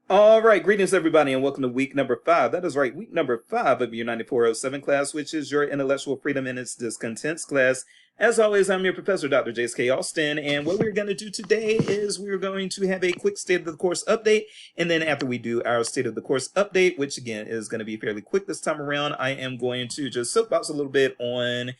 All right, greetings everybody, and welcome to week number 5. That is right, week number 5 of your 9407 class, which is your intellectual freedom and its discontents class. As always, I'm your professor, Dr. Jace K. Austin, and what we're going to do today is we're going to have a quick state of the course update, and then after we do our state of the course update, which again is going to be fairly quick this time around, I am going to just soapbox a little bit on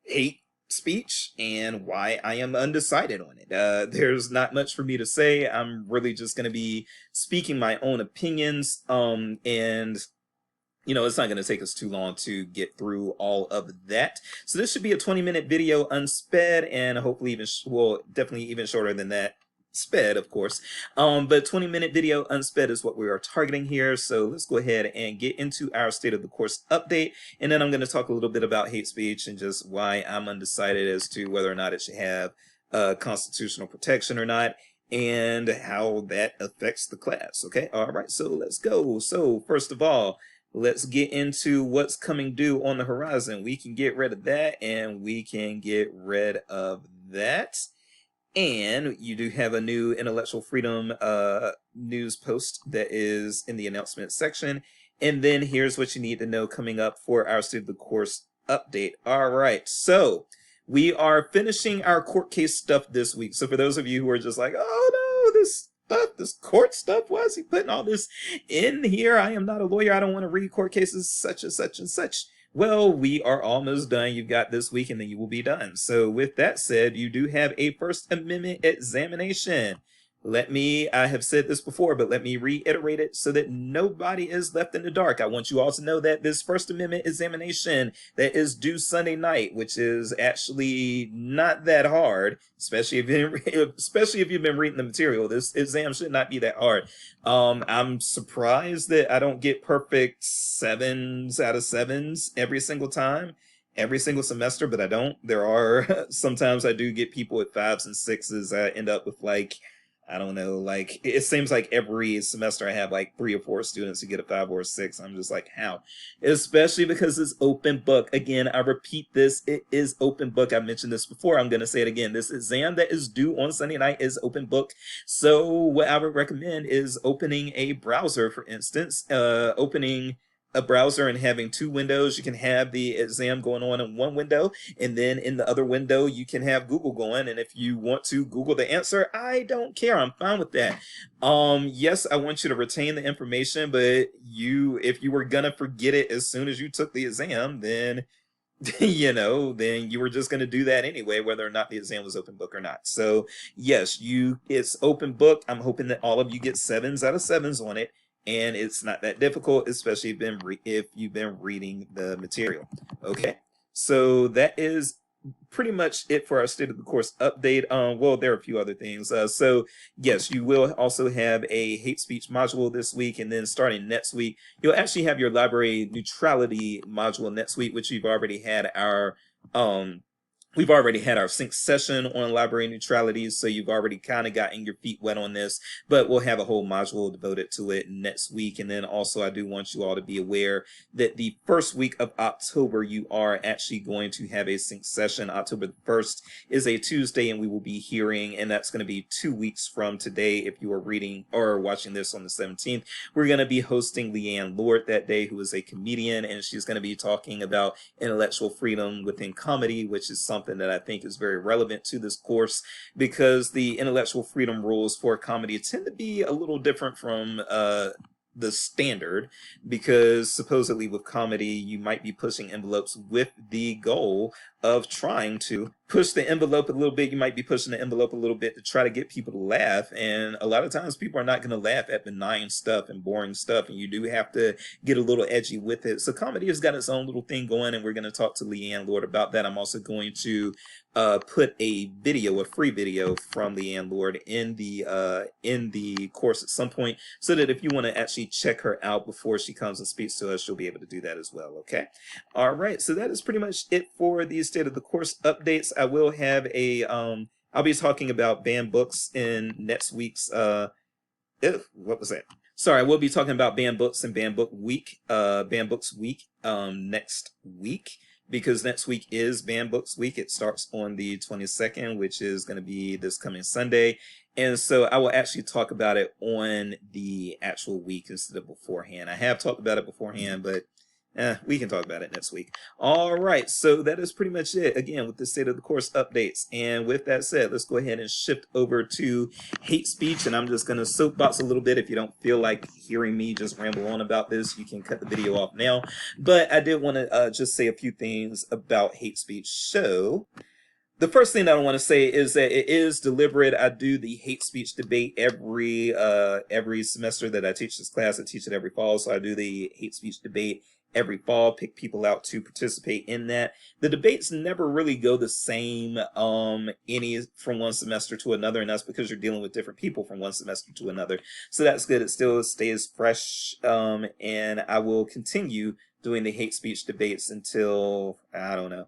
hate speech and why I am undecided on it. There's not much for me to say. I'm really just going to be speaking my own opinions. And it's not going to take us too long to get through all of that. So this should be a 20-minute video unsped, and hopefully even, well, definitely even shorter than that. Sped, of course, but 20-minute video unsped is what we are targeting here. So let's go ahead and get into our state of the course update, and then I'm going to talk a little bit about hate speech and just why I'm undecided as to whether or not it should have constitutional protection or not, and how that affects the class. Okay, all right, so let's go. So first of all, let's get into what's coming due on the horizon. We can get rid of that, and we can get rid of that. And you do have a new intellectual freedom news post that is in the announcement section. And then here's what you need to know coming up for our state of the course update. All right, so we are finishing our court case stuff this week. So for those of you who are just like, oh no, this stuff, this court stuff, why is he putting all this in here? I am not a lawyer. I don't want to read court cases such and such and such. Well, we are almost done. You've got this week and then you will be done. So with that said, you do have a First Amendment examination. I have said this before, but let me reiterate it so that nobody is left in the dark. I want you all to know that this First Amendment examination that is due Sunday night, which is actually not that hard, especially if you've been reading the material, this exam should not be that hard. I'm surprised that I don't get perfect 7s out of 7s every single time, every single semester, but I don't. There are sometimes I do get people with 5s and 6s. I end up with I don't know, it seems like every semester I have like 3 or 4 students who get a 5 or a 6. I'm just like, how? Especially because it's open book. Again, I repeat this, it is open book. I mentioned this before. I'm going to say it again. This exam that is due on Sunday night is open book. So what I would recommend is opening a browser, for instance, opening a browser and having 2 windows. You can have the exam going on in one window, and then in the other window you can have Google going, and if you want to Google the answer, I don't care. I'm fine with that. Yes, I want you to retain the information, but if you were gonna forget it as soon as you took the exam, then then you were just going to do that anyway, whether or not the exam was open book or not. So yes, it's open book. I'm hoping that all of you get 7s out of 7s on it, and it's not that difficult, especially if you've been reading the material. Okay, so that is pretty much it for our state of the course update. Well, there are a few other things. So yes, you will also have a hate speech module this week, and then starting next week, you'll actually have your library neutrality module next week, which we've already had our sync session on library neutrality, so you've already kind of gotten your feet wet on this, but we'll have a whole module devoted to it next week. And then also I do want you all to be aware that the first week of October, you are actually going to have a sync session. October the 1st is a Tuesday, and we will be hearing, and that's going to be 2 weeks from today. If you are reading or watching this on the 17th, we're going to be hosting Leanne Lord that day, who is a comedian, and she's going to be talking about intellectual freedom within comedy, which is something that I think is very relevant to this course, because the intellectual freedom rules for comedy tend to be a little different from the standard, because supposedly with comedy you might be pushing envelopes with the goal of trying to push the envelope a little bit. You might be pushing the envelope a little bit to try to get people to laugh, and a lot of times people are not going to laugh at benign stuff and boring stuff, and you do have to get a little edgy with it. So comedy has got its own little thing going, and we're going to talk to Leanne Lord about that. I'm also going to put a free video from Leanne Lord in the course at some point, so that if you want to actually check her out before she comes and speaks to us, you'll be able to do that as well. Okay, all right, so that is pretty much it for these state of the course updates. I will have I'll be talking about banned books in next week's what was that? Sorry, we'll be talking about banned books and banned books week next week. because next week is Banned Books Week. It starts on the 22nd, which is going to be this coming Sunday. And so I will actually talk about it on the actual week instead of beforehand. I have talked about it beforehand, but we can talk about it next week. All right, so that is pretty much it, again, with the state of the course updates. And with that said, let's go ahead and shift over to hate speech. And I'm just going to soapbox a little bit. If you don't feel like hearing me just ramble on about this, you can cut the video off now. But I did want to just say a few things about hate speech. So the first thing that I want to say is that it is deliberate. I do the hate speech debate every semester that I teach this class. I teach it every fall, so I do the hate speech debate every fall, pick people out to participate in that. The debates never really go the same any from one semester to another, and that's because you're dealing with different people from one semester to another. So that's good. It still stays fresh, and I will continue doing the hate speech debates until, I don't know.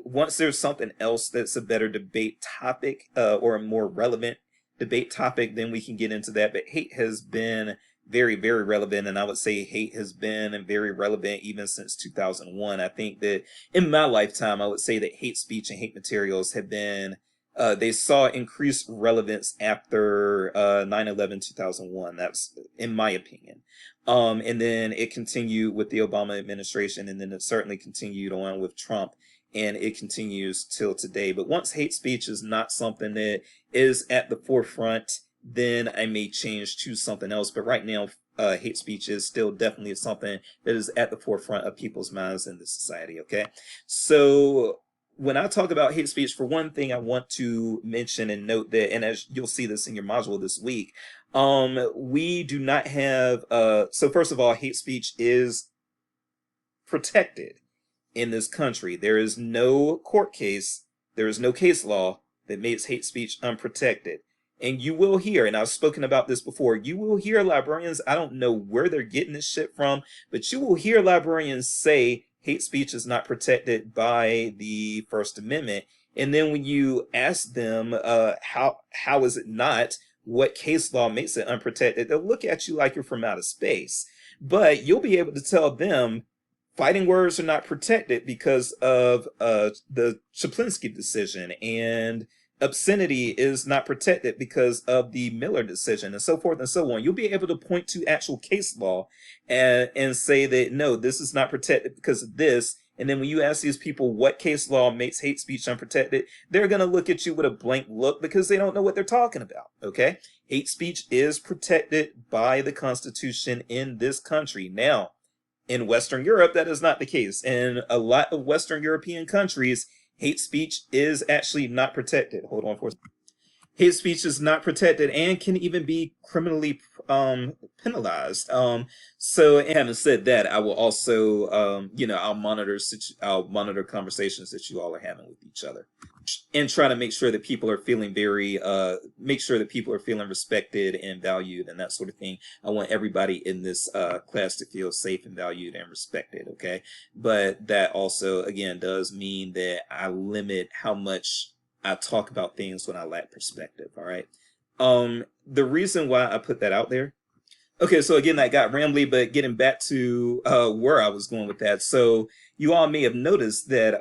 Once there's something else that's a better debate topic or a more relevant debate topic, then we can get into that. But hate has been very, very relevant, and I would say hate has been very relevant even since 2001. I think that in my lifetime, I would say that hate speech and hate materials have been, they saw increased relevance after 9/11 2001. That's in my opinion. And then it continued with the Obama administration, and then it certainly continued on with Trump, and it continues till today. But once hate speech is not something that is at the forefront, then I may change to something else. But right now, hate speech is still definitely something that is at the forefront of people's minds in this society, okay? So when I talk about hate speech, for one thing, I want to mention and note that, and as you'll see this in your module this week, we do not have, so first of all, hate speech is protected in this country. There is no court case, there is no case law that makes hate speech unprotected. And you will hear, and I've spoken about this before, you will hear librarians, I don't know where they're getting this shit from, but you will hear librarians say hate speech is not protected by the First Amendment. And then when you ask them, how is it not? What case law makes it unprotected? They'll look at you like you're from outer space. But you'll be able to tell them fighting words are not protected because of the Chaplinsky decision, and obscenity is not protected because of the Miller decision, and so forth and so on. You'll be able to point to actual case law and say that, no, this is not protected because of this. And then when you ask these people what case law makes hate speech unprotected, they're going to look at you with a blank look because they don't know what they're talking about, okay? Hate speech is protected by the Constitution in this country. Now, in Western Europe, that is not the case. In a lot of Western European countries, hate speech is actually not protected. Hold on for a second. Hate speech is not protected and can even be criminally penalized. So, and having said that, I will also, I'll monitor conversations that you all are having with each other, and try to make sure that people are feeling respected and valued and that sort of thing. I want everybody in this class to feel safe and valued and respected, okay? But that also, again, does mean that I limit how much I talk about things when I lack perspective, all right? The reason why I put that out there, okay, so again, that got rambly, but getting back to where I was going with that. So you all may have noticed that,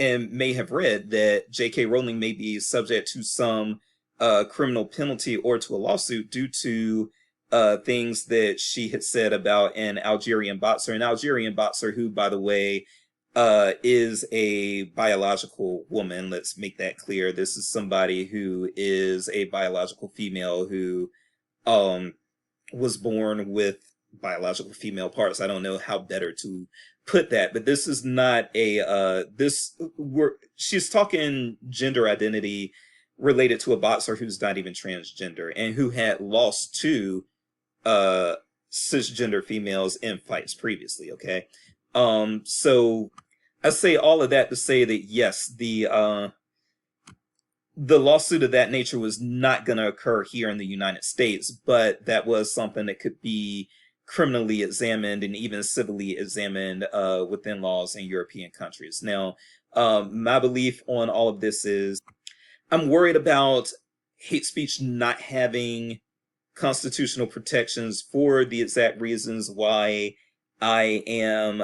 and may have read that J.K. Rowling may be subject to some criminal penalty or to a lawsuit due to things that she had said about an Algerian boxer. An Algerian boxer who, by the way, is a biological woman. Let's make that clear. This is somebody who is a biological female who was born with biological female parts. I don't know how better to put that, but this is not a she's talking gender identity related to a boxer who's not even transgender and who had lost to cisgender females in fights previously, okay? So I say all of that to say that yes, the lawsuit of that nature was not going to occur here in the United States, but that was something that could be criminally examined and even civilly examined within laws in European countries. Now, my belief on all of this is I'm worried about hate speech not having constitutional protections for the exact reasons why I am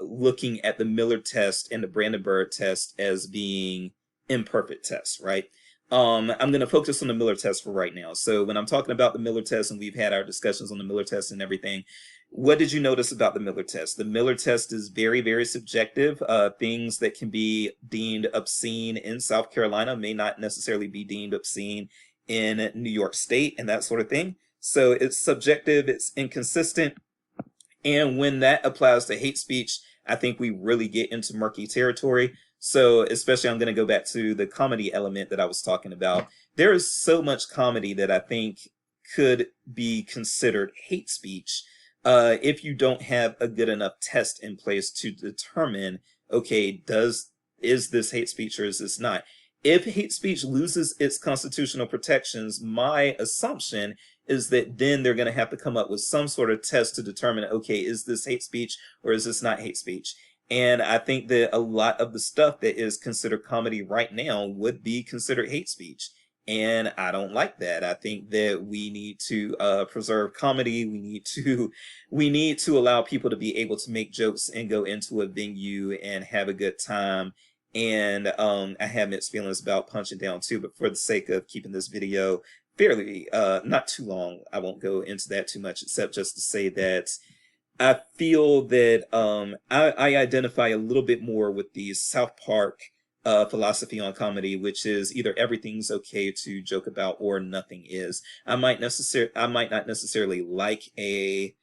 looking at the Miller test and the Brandenburg test as being imperfect tests, right? I'm going to focus on the Miller test for right now. So when I'm talking about the Miller test, and we've had our discussions on the Miller test and everything, what did you notice about the Miller test? The Miller test is very, very subjective. Things that can be deemed obscene in South Carolina may not necessarily be deemed obscene in New York State and that sort of thing. So it's subjective, it's inconsistent. And when that applies to hate speech, I think we really get into murky territory. So, especially, I'm going to go back to the comedy element that I was talking about. There is so much comedy that I think could be considered hate speech if you don't have a good enough test in place to determine, okay, is this hate speech or is this not? If hate speech loses its constitutional protections, my assumption is that then they're going to have to come up with some sort of test to determine, okay, is this hate speech or is this not hate speech? And I think that a lot of the stuff that is considered comedy right now would be considered hate speech. And I don't like that. I think that we need to preserve comedy. We need to allow people to be able to make jokes and go into a venue and have a good time. And I have mixed feelings about punching down too, but for the sake of keeping this video fairly not too long, I won't go into that too much, except just to say that I feel that I identify a little bit more with the South Park philosophy on comedy, which is either everything's okay to joke about or nothing is. I might not necessarily like a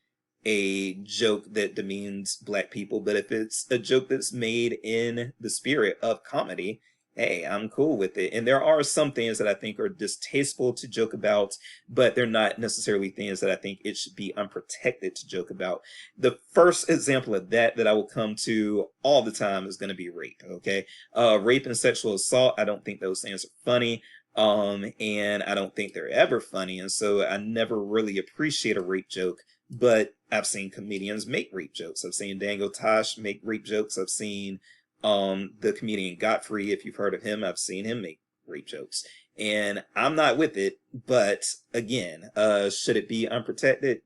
joke that demeans black people, but if it's a joke that's made in the spirit of comedy, hey, I'm cool with it. And there are some things that I think are distasteful to joke about, but they're not necessarily things that I think it should be unprotected to joke about. The first example of that I will come to all the time is going to be rape, okay? Rape and sexual assault, I don't think those things are funny. And I don't think they're ever funny. And so I never really appreciate a rape joke, but I've seen comedians make rape jokes. I've seen Daniel Tosh make rape jokes. I've seen the comedian Godfrey, if you've heard of him, I've seen him make rape jokes. And I'm not with it, but again, should it be unprotected?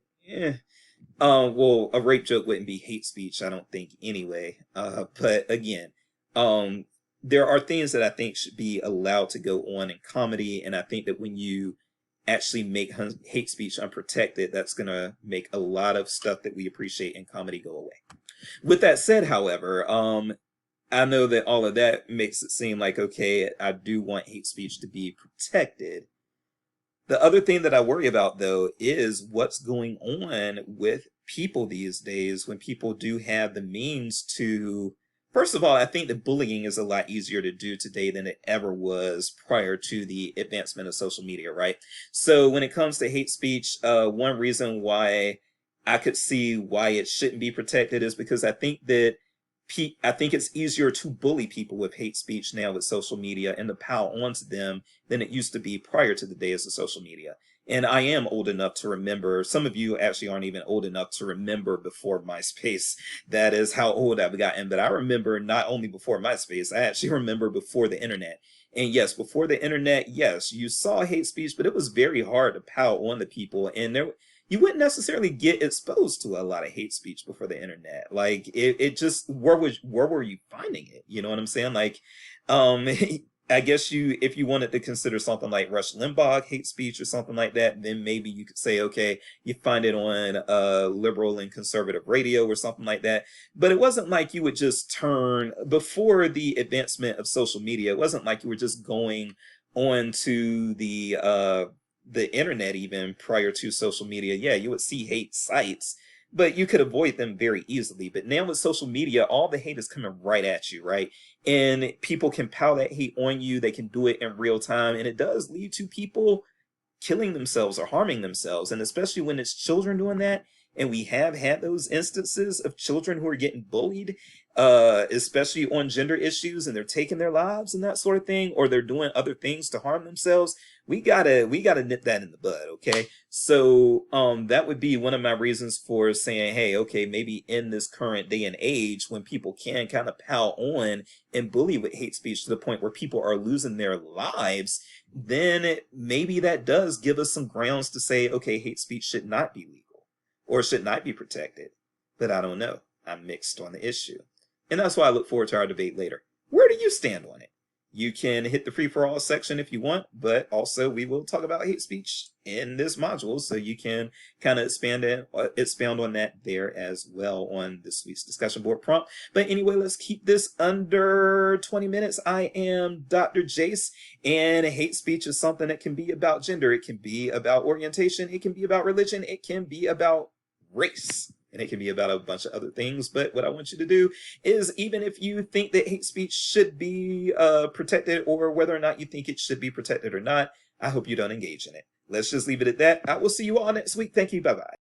Well, a rape joke wouldn't be hate speech, I don't think, anyway. But again, there are things that I think should be allowed to go on in comedy, and I think that when you actually make hate speech unprotected, that's going to make a lot of stuff that we appreciate in comedy go away. With that said, however, I know that all of that makes it seem like, okay, I do want hate speech to be protected. The other thing that I worry about, though, is what's going on with people these days when people do have the means to. First of all, I think that bullying is a lot easier to do today than it ever was prior to the advancement of social media, right? So when it comes to hate speech, one reason why I could see why it shouldn't be protected is because I think that I think it's easier to bully people with hate speech now with social media and to pile onto them than it used to be prior to the days of social media. And I am old enough to remember, some of you actually aren't even old enough to remember before MySpace. That is how old I've gotten. But I remember not only before MySpace, I actually remember before the internet. And yes, before the internet, yes, you saw hate speech, but it was very hard to pile on the people. And you wouldn't necessarily get exposed to a lot of hate speech before the internet. Like it just, where were you finding it? You know what I'm saying? Like, I guess if you wanted to consider something like Rush Limbaugh hate speech or something like that, then maybe you could say, okay, you find it on liberal and conservative radio or something like that. But it wasn't like you would just turn, before the advancement of social media, it wasn't like you were just going on to the internet even prior to social media. Yeah, you would see hate sites, but you could avoid them very easily. But now with social media, all the hate is coming right at you, right? And people can pile that hate on you. They can do it in real time. And it does lead to people killing themselves or harming themselves. And especially when it's children doing that. And we have had those instances of children who are getting bullied, especially on gender issues, and they're taking their lives and that sort of thing, or they're doing other things to harm themselves. We gotta nip that in the bud, okay? So that would be one of my reasons for saying, hey, okay, maybe in this current day and age when people can kind of pile on and bully with hate speech to the point where people are losing their lives, then maybe that does give us some grounds to say, okay, hate speech should not be legal or should not be protected. but I don't know. I'm mixed on the issue. And that's why I look forward to our debate later. Where do you stand on it? You can hit the free-for-all section if you want, but also we will talk about hate speech in this module, so you can kind of expound on that there as well on this week's discussion board prompt. But anyway, let's keep this under 20 minutes. I am Dr. Jace, and hate speech is something that can be about gender, it can be about orientation, it can be about religion, it can be about race. And it can be about a bunch of other things. But what I want you to do is, even if you think that hate speech should be protected, or whether or not you think it should be protected or not, I hope you don't engage in it. Let's just leave it at that. I will see you all next week. Thank you. Bye-bye.